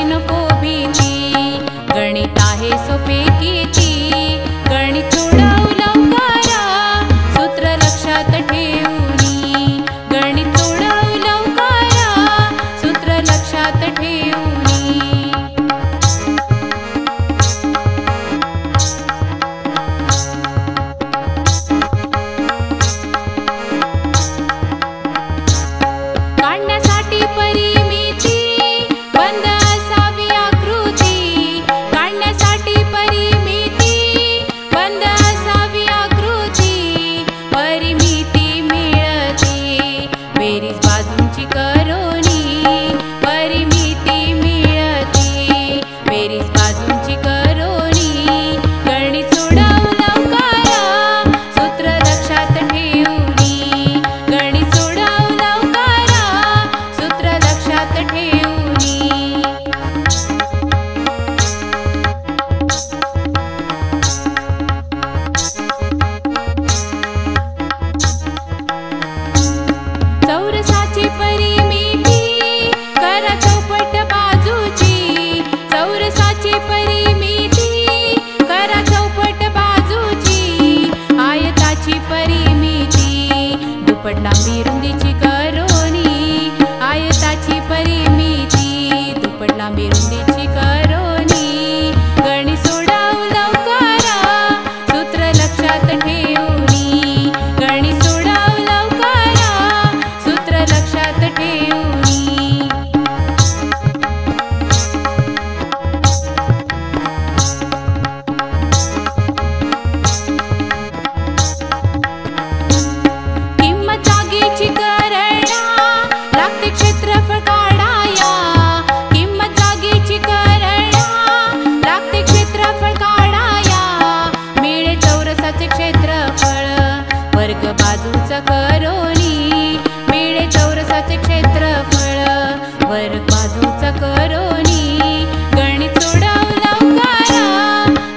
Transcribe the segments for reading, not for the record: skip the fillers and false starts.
नको भीती, गणित आहे सोपे किती, गणित सोडव लवकरा, सूत्र लक्षात ठेवूनी, गणित सोडव लवकरा, सूत्र लक्षात ठेवूनी। काढण्यासाठी परिमिती, बंद असावी आकृती, काढण्यासाठी परिमिती, बंद असावी आकृती, परिमिती मिळते बेरीज बाजूंची करोनी, परिमिती मिळते बेरीज बाजूंची करोनी, गणित सोडव लवकरा, सूत्र लक्षात ठेवूनी, गणित सोडव लवकरा, सूत्र लक्षात ठेवूनी। चौरसाची परिमिती, करा चौपट बाजूची, चौरसाची परिमिती, करा चौपट बाजूची, आयताची परिमिती, दुप्पट लांबी रुंदीची करोनी, आयताची परिमिती, दुप्पट लांबी रुंदीची करोनी, गणित सोडव लवकरा, सूत्र लक्षात ठेवूनी, गणित सोडव लवकरा, सूत्र लक्षात ठेवूनी। किंमत जागेची करडा, लागते क्षेत्रफळ काढाया, किंमत जागेची करडा, लागते क्षेत्रफळ काढाया, मिळे चौरसाचे क्षेत्रफळ, वर्ग बाजूचा करोनी, मिळे चौरसाचे क्षेत्रफळ, वर्ग बाजूचा करोनी, गणित सोडव लवकरा,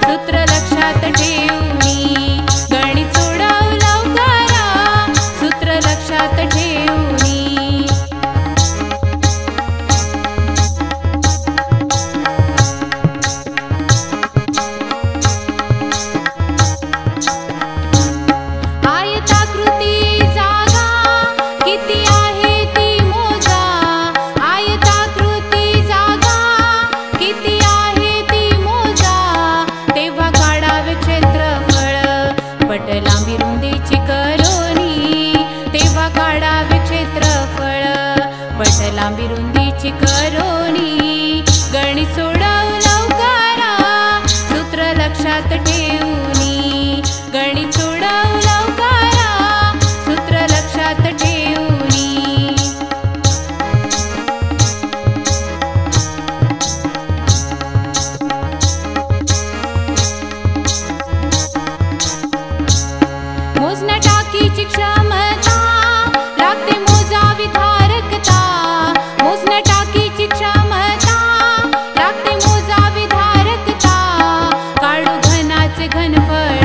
सूत्र लक्षात ठेवूनी, गणित सोडव लवकरा, सूत्र लक्षात ठेवूनी। आयताकृती जागा किती आहे ती मोजा, आयताकृती जागा किती आहे ती मोजा, तेव्हा काढावे क्षेत्रफळ, पट लांबी रुंदीची करोनी, तेव्हा काढावे क्षेत्रफळ, पट लांबी रुंदीची करोनी, गणित सोडव लवकरा, सूत्र लक्षात ठेवूनी, गणित सोडव लवकरा, सूत्र लक्षात ठेवूनी। मोजण्या टाकीची क्षमता, लागते मोजावी धारकता, मोजण्या टाकीची क्षमता, लागते मोजावी धारकता, काढू घनाचे घनफळ,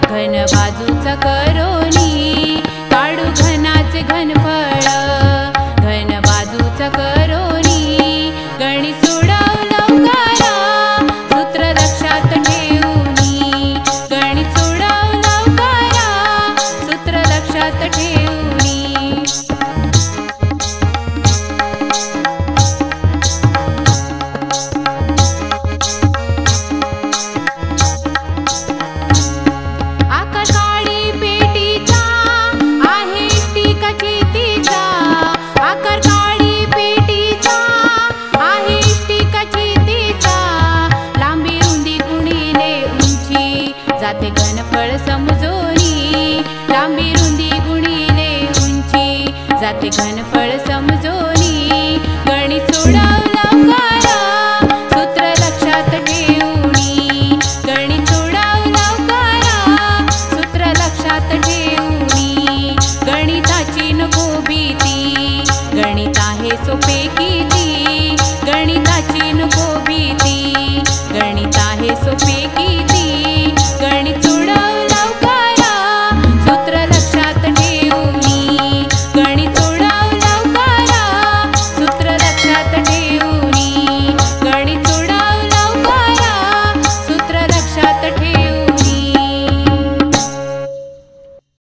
घन बाजूचा करोनी, काढू घनाचे घनफळ, घन बाजूचा करोनी, गणित सोडव लवकरा, सूत्र लक्षात ठेवूनी, गणित सोडव लवकरा, सूत्र लक्षात ठेवूनी। आकार काढी पेटीचा, आहे टीका चेतीचा, आकार काढी पेटीचा, आहे टीका चेतीचा, लांबी रुंदी गुणिले उंची, जाते घनफळ समजोनी, लांबी रुंदी गुणिले उंची, जाते घनफळ समजोनी।